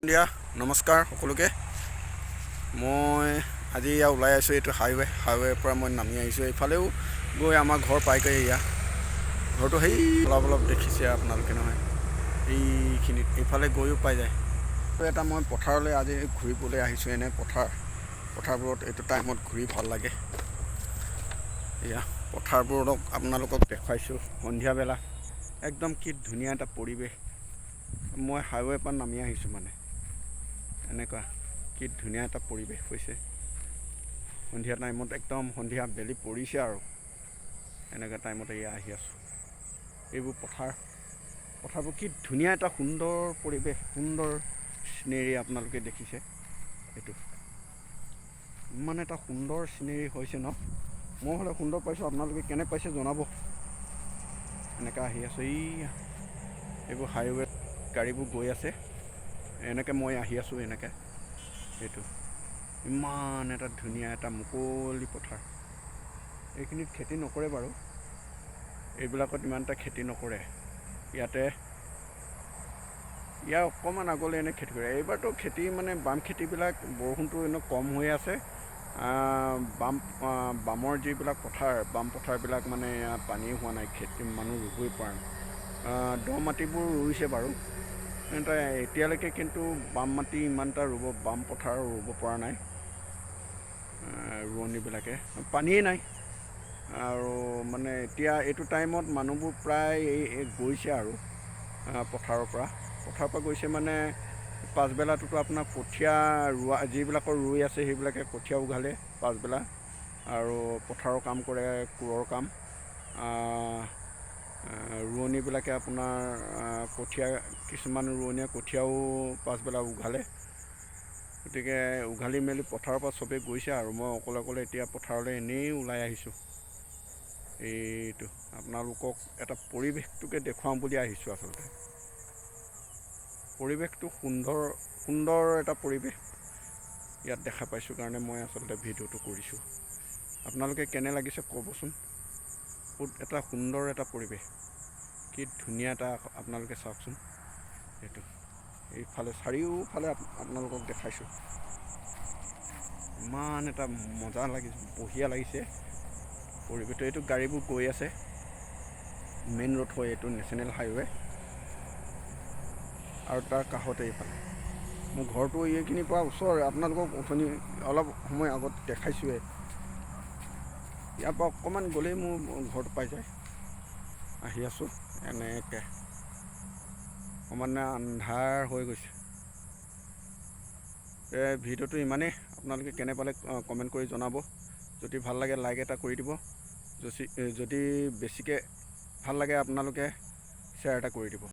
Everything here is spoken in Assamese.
দিয়া নমস্কাৰ সকলোকে। মই আজি ইয়াত ওলাই আহিছোঁ। এইটো হাইৱেৰ পৰা মই নামি আহিছোঁ। এইফালেও গৈ আমাৰ ঘৰ পাইগৈ। এয়া ঘৰটো সেই অলপ দেখিছে আপোনালোকে নহয়, এইখিনিত এইফালে গৈও পাই যায়। এটা মই পথাৰলৈ আজি ঘূৰিবলৈ আহিছোঁ। এনে পথাৰবোৰত এইটো টাইমত ঘূৰি ভাল লাগে। এয়া পথাৰবোৰক আপোনালোকক দেখুৱাইছোঁ সন্ধিয়াবেলা। একদম কি ধুনীয়া এটা পৰিৱেশ। মই হাইৱেৰ পৰা নামি আহিছোঁ মানে। এনেকুৱা কি ধুনীয়া এটা পৰিৱেশ হৈছে। সন্ধিয়া টাইমত একদম সন্ধিয়া বেলি পৰিছে আৰু এনেকুৱা টাইমতে এয়া আহি আছোঁ। এইবোৰ পথাৰবোৰ কি ধুনীয়া এটা সুন্দৰ পৰিৱেশ, সুন্দৰ চিনেৰি আপোনালোকে দেখিছে। এইটো ইমান এটা সুন্দৰ চিনেৰি হৈছে ন। মই হ'লে সুন্দৰ পাইছোঁ, আপোনালোকে কেনে পাইছে জনাব। এনেকৈ আহি আছোঁ। এইবোৰ হাইৱেত গাড়ীবোৰ গৈ আছে। এনেকৈ মই আহি আছোঁ। এনেকৈ এইটো ইমান এটা ধুনীয়া এটা মুকলি পথাৰ। এইখিনিত খেতি নকৰে বাৰু, এইবিলাকত ইমান এটা খেতি নকৰে। ইয়াৰ অকণমান আগলৈ এনে খেতি কৰে। এইবাৰতো খেতি মানে বাম খেতিবিলাক বৰষুণটো এনেও কম হৈ আছে। বামৰ যিবিলাক বাম পথাৰবিলাক মানে পানী হোৱা নাই, খেতি মানুহ ৰুবই পৰা নাই। দ মাটিবোৰ ৰুইছে বাৰু, এতিয়ালৈকে কিন্তু বাম মাটি ইমান এটা বাম পথাৰ ৰুব পৰা নাই ৰোৱনীবিলাকে। পানীয়েই নাই আৰু মানে এতিয়া এইটো টাইমত মানুহবোৰ প্ৰায় গৈছে আৰু পথাৰৰ পৰা গৈছে মানে পাছবেলাটোতো আপোনাৰ কঠীয়া ৰোৱা যিবিলাকৰ ৰুই আছে সেইবিলাকে কঠীয়া উঘালে পাছবেলা, আৰু পথাৰৰ কাম কৰে, কোৰৰ কাম। ৰোৱনীবিলাকে আপোনাৰ কিছুমান ৰোৱনীয়ে কঠীয়াও পাছবেলা উঘালে। গতিকে উঘালি মেলি পথাৰৰ পৰা চবেই গৈছে আৰু মই অকলে এতিয়া পথাৰলৈ এনেই ওলাই আহিছোঁ। এইটো আপোনালোকক এটা পৰিৱেশটোকে দেখুৱাওঁ বুলি আহিছোঁ। আচলতে পৰিৱেশটো সুন্দৰ এটা পৰিৱেশ ইয়াত দেখা পাইছোঁ কাৰণে মই আচলতে ভিডিঅ'টো কৰিছোঁ। আপোনালোকে কেনে লাগিছে ক'বচোন। বহুত এটা সুন্দৰ এটা পৰিৱেশ, কি ধুনীয়া এটা আপোনালোকে চাওকচোন। এইফালে চাৰিওফালে আপোনালোকক দেখাইছোঁ। ইমান এটা মজা লাগিছে, বঢ়িয়া লাগিছে পৰিৱেশটো। এইটো গাড়ীবোৰ গৈ আছে, মেইন ৰোড হয় এইটো, নেশ্যনেল হাইৱে। আৰু তাৰ কাষতে এইফালে মোৰ ঘৰটো এইখিনিৰ পৰা ওচৰৰে। আপোনালোকক অলপ সময় আগত দেখাইছোঁৱে। ইয়াৰ পৰা অকণমান গ'লেই মোৰ ঘৰটো পাই যায়। আহি আছোঁ এনেকৈ, সমানে আন্ধাৰ হৈ গৈছে। ভিডিঅ'টো ইমানেই। আপোনালোকে কেনে পালে কমেণ্ট কৰি জনাব। যদি ভাল লাগে লাইক এটা কৰি দিব। যদি বেছিকৈ ভাল লাগে আপোনালোকে শ্বেয়াৰ এটা কৰি দিব।